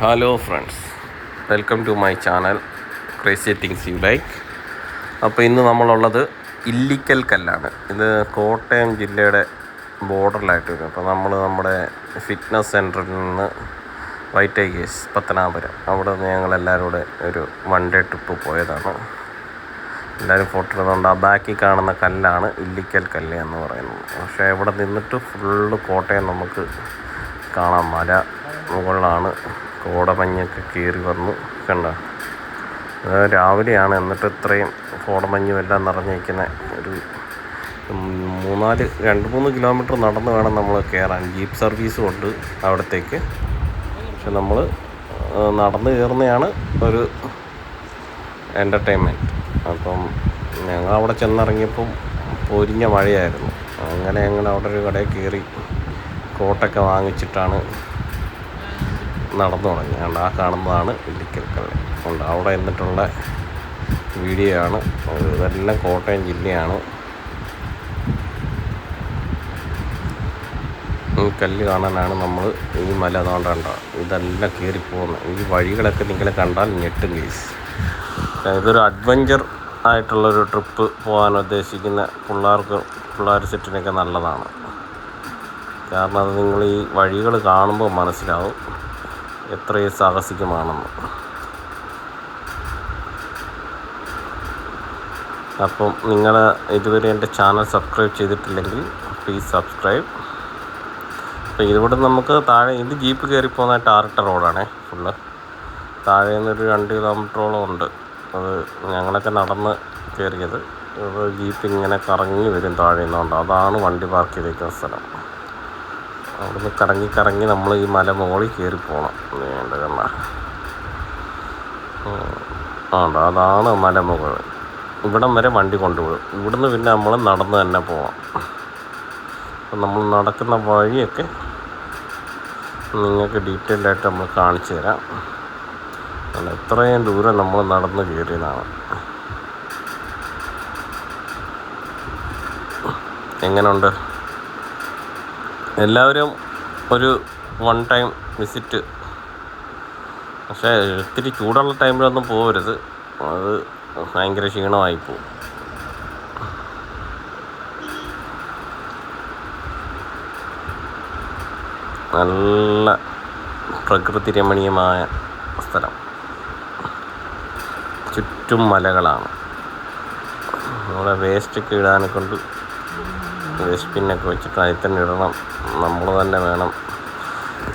Hello friends, welcome to my channel crazy things you like. അപ്പോൾ ഇന്ന് നമ്മളുള്ളത് ഇല്ലിക്കൽ കല്ലാണ്. ഇത് കോട്ടയം ജില്ലയുടെ ബോർഡറിലായിട്ട് വരും. അപ്പോൾ നമ്മുടെ ഫിറ്റ്നസ് സെൻറ്ററിൽ നിന്ന് വൈറ്റൈഗേഴ്സ് പത്തനാപുരം, അവിടെ നിന്ന് ഞങ്ങളെല്ലാവരും കൂടെ ഒരു വൺ ഡേ ട്രിപ്പ് പോയതാണ്. എല്ലാവരും ഫോട്ടോ എടുക്കുന്നുണ്ട്. ആ ബാക്കിൽ കാണുന്ന കല്ലാണ് ഇല്ലിക്കൽ കല്ല് എന്ന് പറയുന്നത്. പക്ഷേ ഇവിടെ നിന്നിട്ട് ഫുള്ള് കോട്ടയം നമുക്ക് കാണാം. മല മുകളിലാണ്, കോടമഞ്ഞൊക്കെ കയറി വന്നു. കണ്ട, രാവിലെയാണ്. എന്നിട്ട് ഇത്രയും കോടമഞ്ഞും എല്ലാം നിറഞ്ഞിരിക്കുന്ന ഒരു 2-3 കിലോമീറ്റർ നടന്ന് വേണം നമ്മൾ കയറാൻ. ജീപ്പ് സർവീസും ഉണ്ട് അവിടത്തേക്ക്. പക്ഷെ നമ്മൾ നടന്ന് കയറുന്നതാണ് ഒരു എൻ്റർടൈൻമെൻറ്റ്. അപ്പം ഞങ്ങൾ അവിടെ ചെന്നിറങ്ങിയപ്പം പൊരിഞ്ഞ മഴയായിരുന്നു. അങ്ങനെ അവിടെ ഒരു കടയിൽ കയറി കോട്ടൊക്കെ വാങ്ങിച്ചിട്ടാണ് നടന്നു തുടങ്ങി. ആ കാണുന്നതാണ് ഇല്ലിക്കൽ കല്ല്. ഉണ്ട് അവിടെ എന്നിട്ടുള്ള വീഡിയോ ആണ്. ഇതെല്ലാം കോട്ടയം ജില്ലയാണ്. ഈ കല്ല് കാണാനാണ് നമ്മൾ ഈ മല തോണ്ടേണ്ട. ഇതെല്ലാം കയറിപ്പോകുന്നത്. ഈ വഴികളൊക്കെ നിങ്ങൾ കണ്ടാൽ ഞെട്ടും കേസ്. ഇതൊരു അഡ്വഞ്ചർ ആയിട്ടുള്ളൊരു ട്രിപ്പ് പോകാൻ ഉദ്ദേശിക്കുന്ന പിള്ളേർ സെറ്റിനൊക്കെ നല്ലതാണ്. കാരണം അത് നിങ്ങൾ ഈ വഴികൾ കാണുമ്പോൾ മനസ്സിലാവും എത്രയും സാഹസികമാണെന്ന്. അപ്പം നിങ്ങൾ ഇതുവരെ എൻ്റെ ചാനൽ സബ്സ്ക്രൈബ് ചെയ്തിട്ടില്ലെങ്കിൽ പ്ലീസ് സബ്സ്ക്രൈബ്. അപ്പോൾ ഇവിടെ നമുക്ക് താഴെ, ഇത് ജീപ്പ് കയറി പോകുന്ന ടാറിട്ട റോഡാണേ ഫുള്ള്. താഴെ നിന്നൊരു 2 കിലോമീറ്ററോളം ഉണ്ട്. അത് ഞങ്ങളൊക്കെ നടന്ന് കയറിയത്. ഇത് ജീപ്പ് ഇങ്ങനെ കറങ്ങി വരും താഴെ നിന്നുണ്ട്. അതാണ് വണ്ടി പാർക്ക് ചെയ്തിരിക്കുന്ന സ്ഥലം. അവിടുന്ന് കറങ്ങി നമ്മൾ ഈ മല മുകളിൽ കയറി പോകണം. കണ്ട, അതാണ് മല മുകൾ. ഇവിടം വരെ വണ്ടി കൊണ്ടുപോകും. ഇവിടുന്ന് പിന്നെ നമ്മൾ നടന്ന് തന്നെ പോവാം. അപ്പം നമ്മൾ നടക്കുന്ന വഴിയൊക്കെ നിങ്ങൾക്ക് ഡീറ്റെയിൽഡ് ആയിട്ട് നമ്മൾ കാണിച്ചു തരാം. എത്രയും ദൂരം നമ്മൾ നടന്ന് കയറിയതാണ്. എങ്ങനെയുണ്ട്? എല്ലാവരും ഒരു 1 ടൈം വിസിറ്റ്. പക്ഷേ ഇത്തിരി ചൂടുള്ള ടൈമിലൊന്നും പോകരുത്. അത് ഭയങ്കര ക്ഷീണമായി പോകും. നല്ല പ്രകൃതി രമണീയമായ സ്ഥലം. ചുറ്റും മലകളാണ്. നമ്മുടെ വേസ്റ്റൊക്കെ ഇടാനെ കൊണ്ട് വേസ്റ്റ് പിന്നൊക്കെ വെച്ചിട്ട് അതിൽ തന്നെ ഇടണം. നമ്മൾ തന്നെ വേണം.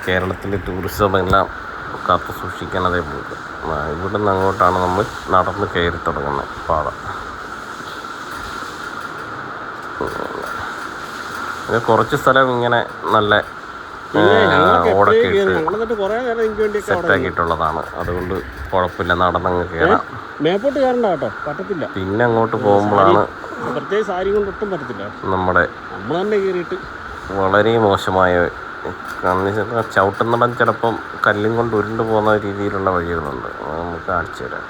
കേരളത്തിലെ ടൂറിസം എല്ലാം കാത്തു സൂക്ഷിക്കാനതേ പോകും. ഇവിടെ നിന്ന് അങ്ങോട്ടാണ് നമ്മൾ നടന്ന് കയറി തുടങ്ങുന്നത് പാത. ഇത് കുറച്ച് സ്ഥലം ഇങ്ങനെ നല്ല ഓടൊക്കെ ഇട്ട് സെറ്റാക്കിയിട്ടുള്ളതാണ്. അതുകൊണ്ട് കുഴപ്പമില്ല, നടന്നങ്ങ് കയറാം. മേപ്പോട്ട് കയറണ്ട കേട്ടോ, പറ്റത്തില്ല. പിന്നെ അങ്ങോട്ട് പോകുമ്പോഴാണ് പ്രത്യേകിച്ച് സാരി കൊണ്ട് ഒട്ടും പറ്റത്തില്ല. നമ്മൾ തന്നെ കയറിയിട്ട് വളരെ മോശമായ ചവിട്ടുന്നിടം ചിലപ്പം കല്ലും കൊണ്ട് ഉരുണ്ട് പോകുന്ന രീതിയിലുള്ള വഴികളുണ്ട്. നമുക്ക് കാണിച്ചു തരാം.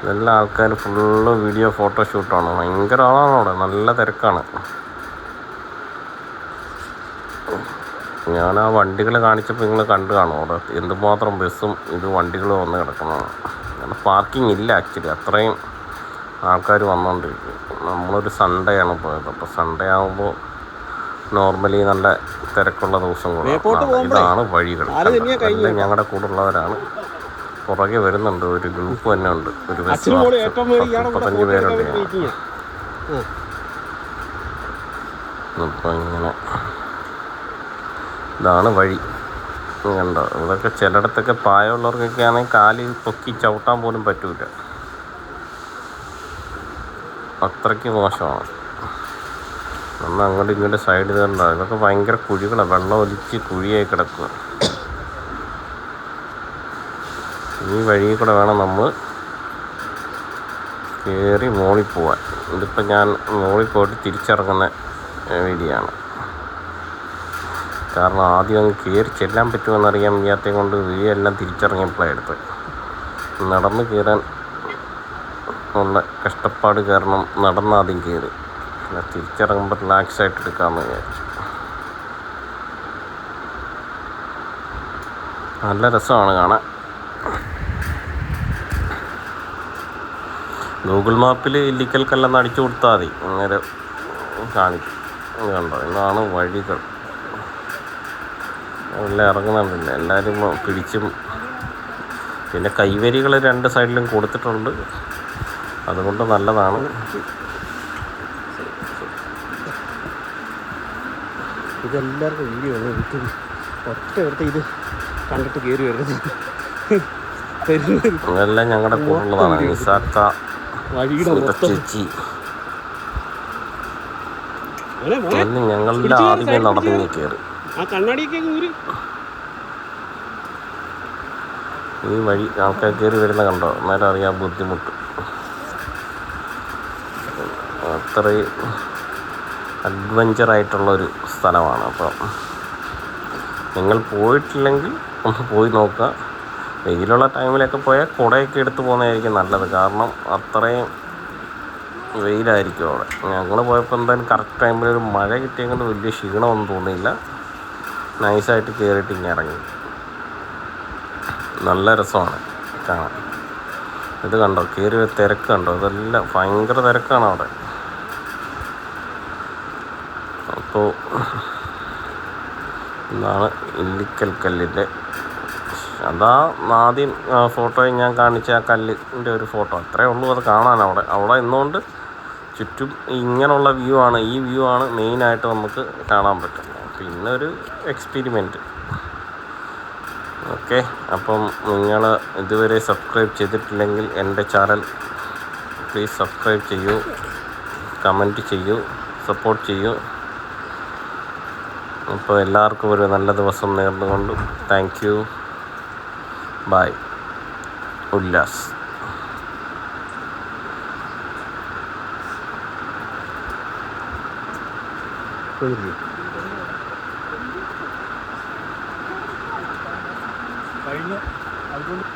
ഇതെല്ലാം ആൾക്കാർ ഫുള്ള് വീഡിയോ ഫോട്ടോഷൂട്ടാണ്. ഭയങ്കര ആളാണ് അവിടെ, നല്ല തിരക്കാണ്. ഞാൻ ആ വണ്ടികൾ കാണിച്ചപ്പോൾ നിങ്ങൾ കണ്ടു കാണും അവിടെ എന്തുമാത്രം ബസ്സും വണ്ടികളും വന്ന് കിടക്കുന്നതാണ്. കാരണം പാർക്കിംഗ് ഇല്ല ആക്ച്വലി. അത്രയും ആൾക്കാർ വന്നുകൊണ്ടിരിക്കും. നമ്മളൊരു സൺഡേ ആണ് പോയത്. അപ്പോൾ സൺഡേ ആകുമ്പോൾ നോർമലി നല്ല തിരക്കുള്ള ദിവസം കൂടെ. ഇതാണ് വഴികൾ. എല്ലാം ഞങ്ങളുടെ കൂടെ ഉള്ളവരാണ്. പുറകെ വരുന്നുണ്ട്, ഒരു ഗ്രൂപ്പ് തന്നെ ഉണ്ട്. ഒരു 35 പേരുണ്ട്. അപ്പം ഇങ്ങനെ ഇതാണ് വഴി. കണ്ടോ, ഇതൊക്കെ ചിലയിടത്തൊക്കെ പ്രായമുള്ളവർക്കൊക്കെ ആണെങ്കിൽ കാല് പൊക്കി ചവിട്ടാൻ പോലും പറ്റൂല. അത്രയ്ക്ക് മോശമാണ്. നമ്മൾ അങ്ങോട്ടും ഇങ്ങോട്ടും സൈഡ് കണ്ടോ, ഇതൊക്കെ ഭയങ്കര കുഴികളാണ്. വെള്ളം ഒലിച്ച് കുഴിയായി കിടക്കുക. ഈ വഴിയിൽ കൂടെ വേണം നമ്മൾ കയറി മോളിൽ പോവാൻ. ഇതിപ്പോൾ ഞാൻ മോളിൽ പോയിട്ട് തിരിച്ചിറങ്ങുന്ന വീഡിയോയാണ്. കാരണം ആദ്യം അങ്ങ് കയറി ചെല്ലാൻ പറ്റുമെന്നറിയാൻ വയ്യാത്തത് കൊണ്ട് വീഡിയോ എല്ലാം തിരിച്ചിറങ്ങിയപ്പോഴാണ് എടുത്തത്. നടന്ന് കയറാൻ ഉള്ള കഷ്ടപ്പാട് കാരണം നടന്നാദ്യം കയറി. പിന്നെ തിരിച്ചിറങ്ങുമ്പോൾ റിലാക്സായിട്ട് എടുക്കാമെന്ന് വിചാരിച്ചു. നല്ല രസമാണ് കാണാൻ. ഗൂഗിൾ മാപ്പിൽ ഇല്ലിക്കൽ കല്ലെന്ന് അടിച്ചു കൊടുത്താൽ മതി, അന്നേരം കാണിക്കും. കണ്ടോ, ഇതാണ് വഴികൾ. എല്ലാം ഇറങ്ങുന്നുണ്ടല്ലോ, എല്ലാവരും പിടിച്ചും. പിന്നെ കൈവരികൾ രണ്ട് സൈഡിലും കൊടുത്തിട്ടുണ്ട്, അതുകൊണ്ട് നല്ലതാണ്. ഇതെല്ലാവർക്കും വീഡിയോ ആണ്. എനിക്ക് ഒറ്റ ഇത് കണ്ടിട്ട് കയറി വരുന്നത്. അതെല്ലാം ഞങ്ങളുടെ കൂടെയുള്ളതാണ്. നിസാക്ക, ചേച്ചി, ഞങ്ങളുടെ ആദ്യമേ നടന്നു കയറി. ആ കണ്ണാടിയൊക്കെ ഊരി ഈ വഴി ആൾക്കാർ കയറി വരുന്ന കണ്ടോ, അന്നേരം അറിയാൻ ബുദ്ധിമുട്ട്. അത്രയും അഡ്വഞ്ചറായിട്ടുള്ളൊരു സ്ഥലമാണ്. അപ്പം നിങ്ങൾ പോയിട്ടില്ലെങ്കിൽ ഒന്ന് പോയി നോക്കുക. വെയിലുള്ള ടൈമിലൊക്കെ പോയാൽ കുടയൊക്കെ എടുത്ത് പോകുന്നതായിരിക്കും നല്ലത്, കാരണം അത്രയും വെയിലായിരിക്കും അവിടെ. ഞങ്ങൾ പോയപ്പോൾ എന്തായാലും കറക്റ്റ് ടൈമിലൊരു മഴ കിട്ടിയെങ്കിൽ വലിയ ക്ഷീണമൊന്നും തോന്നിയില്ല. നൈസായിട്ട് കയറിയിട്ട് ഇങ്ങനെ ഇറങ്ങി. നല്ല രസമാണ് കാണാൻ. ഇത് കണ്ടോ, കയറി തിരക്ക് കണ്ടോ, ഇതെല്ലാം ഭയങ്കര തിരക്കാണ് അവിടെ. അപ്പോൾ ഇതാണ് ഇല്ലിക്കൽ കല്ലിൻ്റെ, അതാ ആദ്യം ഫോട്ടോയിൽ ഞാൻ കാണിച്ച ആ കല്ലിൻ്റെ ഒരു ഫോട്ടോ. അത്രയേ ഉള്ളൂ അത് കാണാൻ. അവിടെ നിന്നുകൊണ്ട് ചുറ്റും ഇങ്ങനെയുള്ള വ്യൂ ആണ്, ഈ വ്യൂ ആണ് മെയിനായിട്ട് നമുക്ക് കാണാൻ പറ്റുന്നത്. പിന്നെ ഒരു എക്സ്പെരിമെൻറ്റ്. ഓക്കെ, അപ്പം നിങ്ങൾ ഇതുവരെ സബ്സ്ക്രൈബ് ചെയ്തിട്ടില്ലെങ്കിൽ എൻ്റെ ചാനൽ പ്ലീസ് സബ്സ്ക്രൈബ് ചെയ്യൂ, കമൻറ്റ് ചെയ്യൂ, സപ്പോർട്ട് ചെയ്യൂ. അപ്പോൾ എല്ലാവർക്കും ഒരു നല്ല ദിവസം നേർന്നുകൊണ്ട് താങ്ക് യു. ബൈ. ഉല്ലാസ്. കഴിഞ്ഞു അതുകൊണ്ട്